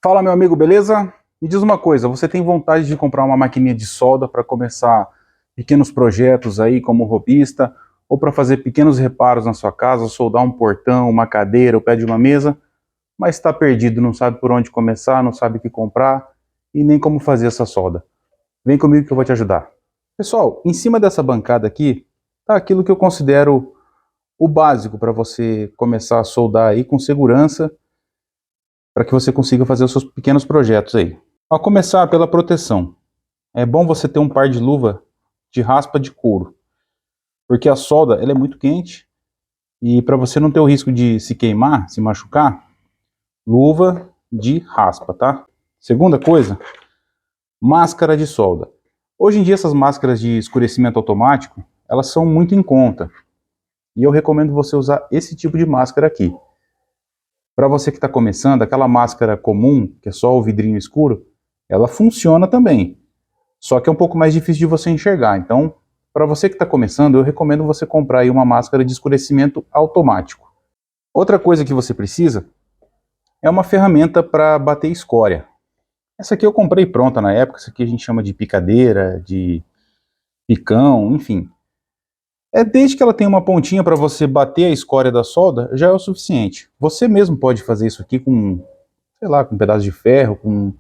Fala, meu amigo, beleza? Me diz uma coisa, você tem vontade de comprar uma maquininha de solda para começar pequenos projetos aí como robista, ou para fazer pequenos reparos na sua casa, soldar um portão, uma cadeira, o pé de uma mesa, mas está perdido, não sabe por onde começar, não sabe o que comprar e nem como fazer essa solda. Vem comigo que eu vou te ajudar. Pessoal, em cima dessa bancada aqui, tá aquilo que eu considero o básico para você começar a soldar aí com segurança, para que você consiga fazer os seus pequenos projetos aí. A começar pela proteção. É bom você ter um par de luva de raspa de couro, porque a solda ela é muito quente e para você não ter o risco de se queimar, se machucar, luva de raspa, tá? Segunda coisa, máscara de solda. Hoje em dia essas máscaras de escurecimento automático, elas são muito em conta. E eu recomendo você usar esse tipo de máscara aqui. Para você que está começando, aquela máscara comum, que é só o vidrinho escuro, ela funciona também. Só que é um pouco mais difícil de você enxergar. Então, para você que está começando, eu recomendo você comprar aí uma máscara de escurecimento automático. Outra coisa que você precisa é uma ferramenta para bater escória. Essa aqui eu comprei pronta na época, essa aqui a gente chama de picadeira, de picão, enfim. Desde que ela tenha uma pontinha para você bater a escória da solda, já é o suficiente. Você mesmo pode fazer isso aqui com, sei lá, com um pedaço de ferro, com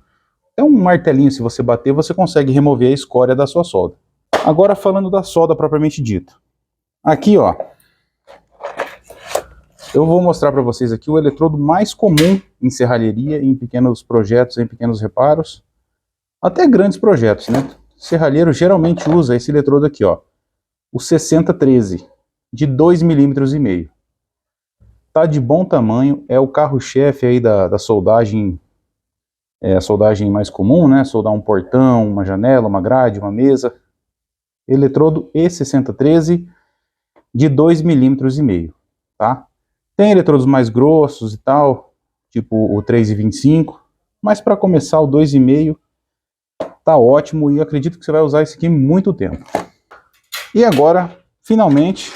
até um martelinho, se você bater, você consegue remover a escória da sua solda. Agora falando da solda propriamente dita. Aqui, ó, eu vou mostrar para vocês aqui o eletrodo mais comum em serralheria, em pequenos projetos, em pequenos reparos, até grandes projetos, né? Serralheiro geralmente usa esse eletrodo aqui, ó, o 6013, de 2,5 mm. Tá de bom tamanho, é o carro-chefe aí da soldagem, a soldagem mais comum, né? Soldar um portão, uma janela, uma grade, uma mesa. Eletrodo E6013 de 2,5 mm, tá? Tem eletrodos mais grossos e tal, tipo o 3,25, mas para começar o 2,5 tá ótimo e acredito que você vai usar isso aqui muito tempo. E agora, finalmente,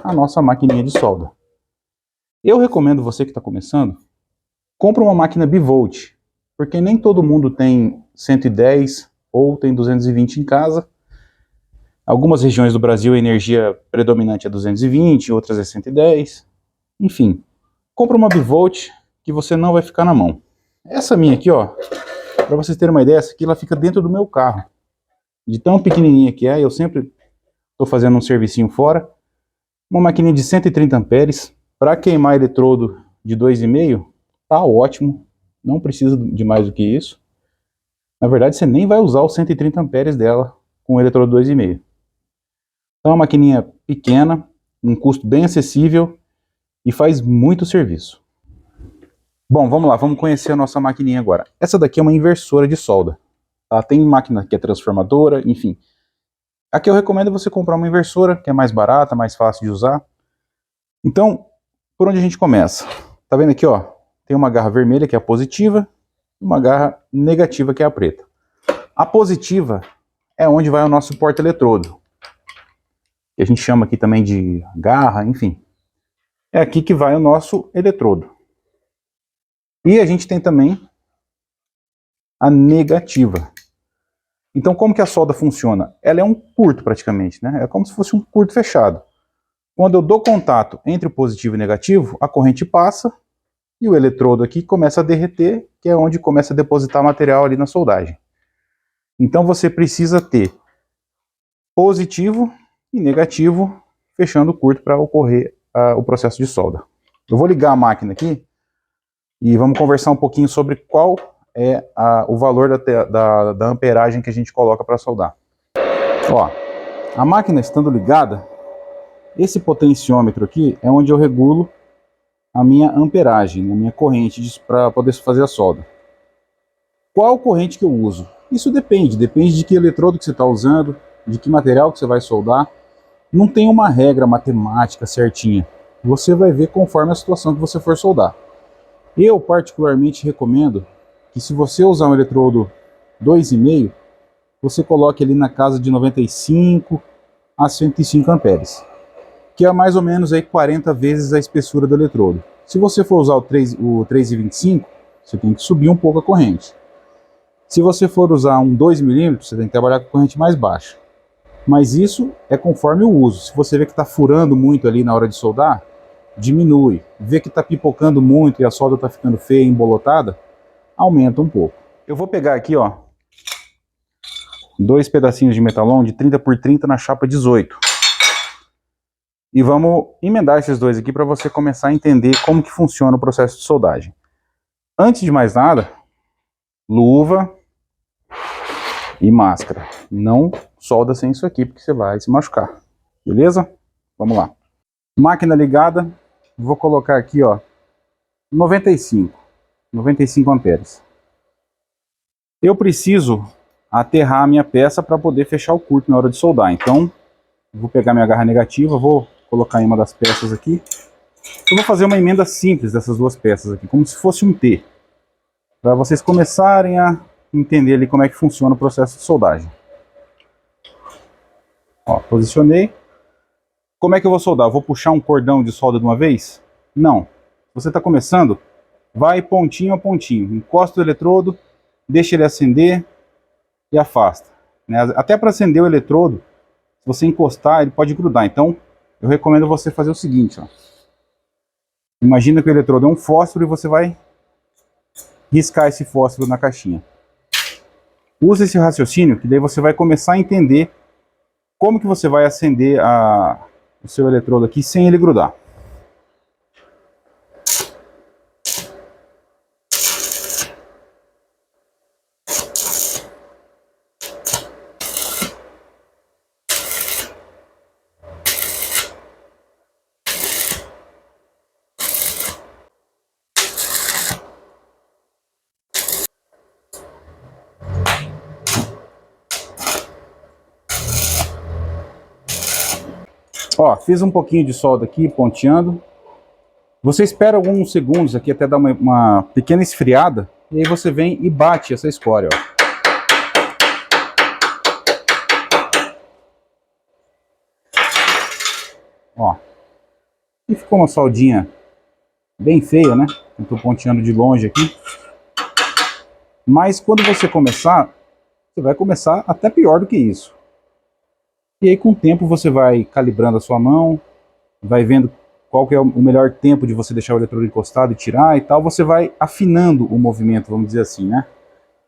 a nossa maquininha de solda. Eu recomendo você que está começando, compre uma máquina bivolt, porque nem todo mundo tem 110 ou tem 220 em casa. Algumas regiões do Brasil a energia predominante é 220, outras é 110. Enfim, compra uma bivolt que você não vai ficar na mão. Essa minha aqui, ó, para vocês terem uma ideia, essa aqui ela fica dentro do meu carro. De tão pequenininha que é, eu sempre estou fazendo um servicinho fora. Uma maquininha de 130 amperes, para queimar eletrodo de 2,5, tá ótimo, não precisa de mais do que isso. Na verdade, você nem vai usar os 130 amperes dela com o eletrodo 2,5. Então é uma maquininha pequena, um custo bem acessível e faz muito serviço. Bom, vamos lá, vamos conhecer a nossa maquininha agora. Essa daqui é uma inversora de solda. Tá? Tem máquina que é transformadora, enfim. Aqui eu recomendo você comprar uma inversora, que é mais barata, mais fácil de usar. Então, por onde a gente começa? Tá vendo aqui, ó? Tem uma garra vermelha, que é a positiva, e uma garra negativa, que é a preta. A positiva é onde vai o nosso porta-eletrodo, que a gente chama aqui também de garra, enfim. É aqui que vai o nosso eletrodo. E a gente tem também a negativa. Então, como que a solda funciona? Ela é um curto praticamente, né? É como se fosse um curto fechado. Quando eu dou contato entre o positivo e o negativo, a corrente passa e o eletrodo aqui começa a derreter, que é onde começa a depositar material ali na soldagem. Então você precisa ter positivo e negativo fechando o curto para ocorrer o processo de solda. Eu vou ligar a máquina aqui e vamos conversar um pouquinho sobre qual é o valor da amperagem que a gente coloca para soldar. Ó, a máquina estando ligada, esse potenciômetro aqui é onde eu regulo a minha amperagem, a minha corrente para poder fazer a solda. Qual corrente que eu uso? Isso depende de que eletrodo que você está usando, de que material que você vai soldar. Não tem uma regra matemática certinha. Você vai ver conforme a situação que você for soldar. Eu particularmente recomendo que, se você usar um eletrodo 2,5, você coloque ali na casa de 95 a 105 amperes, que é mais ou menos aí 40 vezes a espessura do eletrodo. Se você for usar o 3,25, você tem que subir um pouco a corrente. Se você for usar um 2 milímetros, você tem que trabalhar com corrente mais baixa. Mas isso é conforme o uso. Se você vê que está furando muito ali na hora de soldar, diminui. Vê que está pipocando muito e a solda está ficando feia, embolotada, aumenta um pouco. Eu vou pegar aqui, ó, 2 pedacinhos de metalon de 30 por 30 na chapa 18. E vamos emendar esses dois aqui para você começar a entender como que funciona o processo de soldagem. Antes de mais nada, luva e máscara. Não solda sem isso aqui, porque você vai se machucar. Beleza? Vamos lá. Máquina ligada. Vou colocar aqui, ó, 95 amperes. Eu preciso aterrar a minha peça para poder fechar o curto na hora de soldar. Então, vou pegar minha garra negativa, vou colocar em uma das peças aqui. Eu vou fazer uma emenda simples dessas duas peças aqui, como se fosse um T. Para vocês começarem a entender ali como é que funciona o processo de soldagem. Ó, posicionei. Como é que eu vou soldar? Eu vou puxar um cordão de solda de uma vez? Não. Se você está começando, vai pontinho a pontinho. Encosta o eletrodo, deixa ele acender e afasta. Até para acender o eletrodo, se você encostar, ele pode grudar. Então, eu recomendo você fazer o seguinte, ó. Imagina que o eletrodo é um fósforo e você vai riscar esse fósforo na caixinha. Usa esse raciocínio, que daí você vai começar a entender como que você vai acender o seu eletrodo aqui sem ele grudar. Ó, fiz um pouquinho de solda aqui, ponteando. Você espera alguns segundos aqui até dar uma pequena esfriada, e aí você vem e bate essa escória, ó. Ó. E ficou uma soldinha bem feia, né? Eu tô ponteando de longe aqui. Mas quando você começar, você vai começar até pior do que isso. E aí com o tempo você vai calibrando a sua mão, vai vendo qual que é o melhor tempo de você deixar o eletrodo encostado e tirar e tal. Você vai afinando o movimento, vamos dizer assim, né?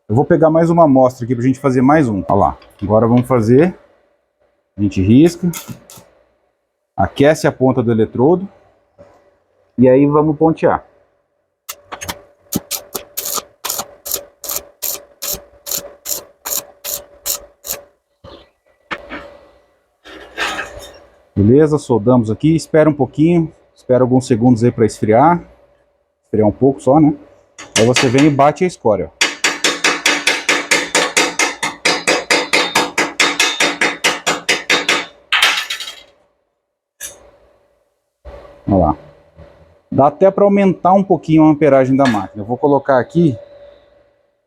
Eu vou pegar mais uma amostra aqui pra gente fazer mais um. Olha lá. Agora vamos fazer. A gente risca. Aquece a ponta do eletrodo. E aí vamos pontear. Beleza, soldamos aqui, espera um pouquinho, espera alguns segundos aí para esfriar um pouco só, né? Aí você vem e bate a escória, ó. Olha lá. Dá até para aumentar um pouquinho a amperagem da máquina. Eu vou colocar aqui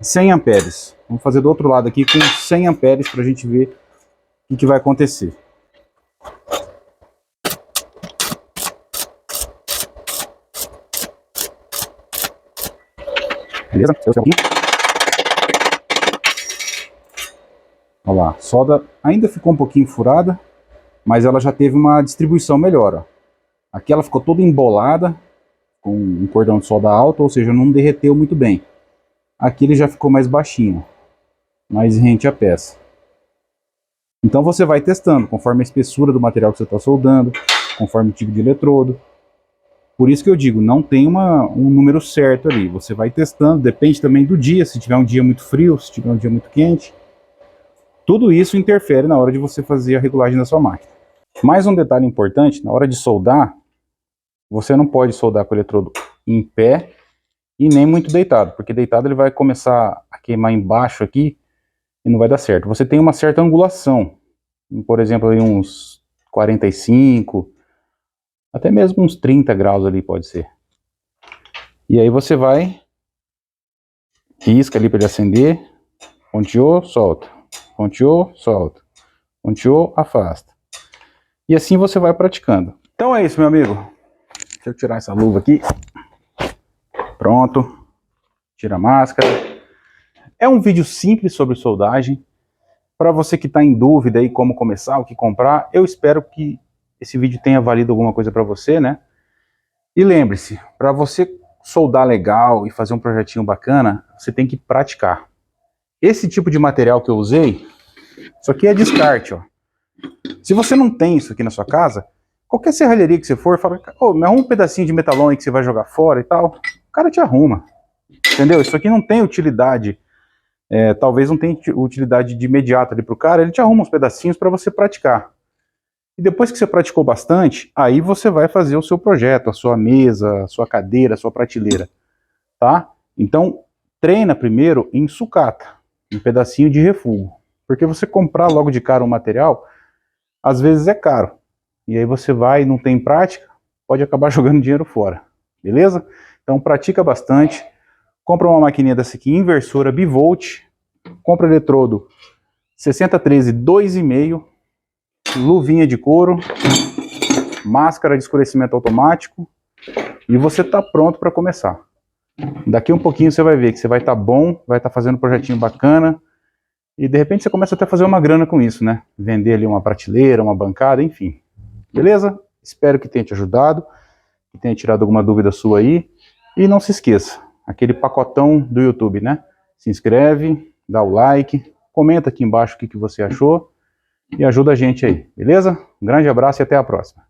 100 amperes. Vamos fazer do outro lado aqui com 100 amperes para a gente ver o que vai acontecer. Beleza? Olha lá, a solda ainda ficou um pouquinho furada, mas ela já teve uma distribuição melhor, ó. Aqui ela ficou toda embolada, com um cordão de solda alto, ou seja, não derreteu muito bem. Aqui ele já ficou mais baixinho, mais rente à peça. Então você vai testando, conforme a espessura do material que você está soldando, conforme o tipo de eletrodo. Por isso que eu digo, não tem um número certo ali. Você vai testando, depende também do dia, se tiver um dia muito frio, se tiver um dia muito quente. Tudo isso interfere na hora de você fazer a regulagem da sua máquina. Mais um detalhe importante, na hora de soldar, você não pode soldar com o eletrodo em pé e nem muito deitado, porque deitado ele vai começar a queimar embaixo aqui e não vai dar certo. Você tem uma certa angulação, por exemplo, aí uns 45, até mesmo uns 30 graus ali pode ser. E aí você vai, risca ali para ele acender, ponteou, solta, ponteou, solta, ponteou, afasta. E assim você vai praticando. Então é isso, meu amigo. Deixa eu tirar essa luva aqui. Pronto. tira a máscara. É um vídeo simples sobre soldagem. Para você que está em dúvida aí como começar, o que comprar, eu espero que esse vídeo tenha valido alguma coisa para você, né? E lembre-se, para você soldar legal e fazer um projetinho bacana, você tem que praticar. Esse tipo de material que eu usei, isso aqui é descarte, ó. Se você não tem isso aqui na sua casa, qualquer serralheria que você for, fala, oh, me arruma um pedacinho de metalon aí que você vai jogar fora e tal, o cara te arruma, entendeu? Isso aqui não tem utilidade, talvez não tenha utilidade de imediato ali pro cara, ele te arruma uns pedacinhos para você praticar. E depois que você praticou bastante, aí você vai fazer o seu projeto, a sua mesa, a sua cadeira, a sua prateleira, tá? Então, treina primeiro em sucata, um pedacinho de refúgio, porque você comprar logo de cara um material, às vezes é caro, e aí você vai e não tem prática, pode acabar jogando dinheiro fora, beleza? Então pratica bastante, compra uma maquininha dessa aqui, inversora bivolt, compra eletrodo 6013 2,5, luvinha de couro, máscara de escurecimento automático, e você está pronto para começar. Daqui um pouquinho você vai ver que você vai estar bom, vai estar fazendo um projetinho bacana, e de repente você começa até a fazer uma grana com isso, né? Vender ali uma prateleira, uma bancada, enfim. Beleza? Espero que tenha te ajudado, que tenha tirado alguma dúvida sua aí. E não se esqueça, aquele pacotão do YouTube, né? Se inscreve, dá o like, comenta aqui embaixo o que você achou e ajuda a gente aí, beleza? Um grande abraço e até a próxima.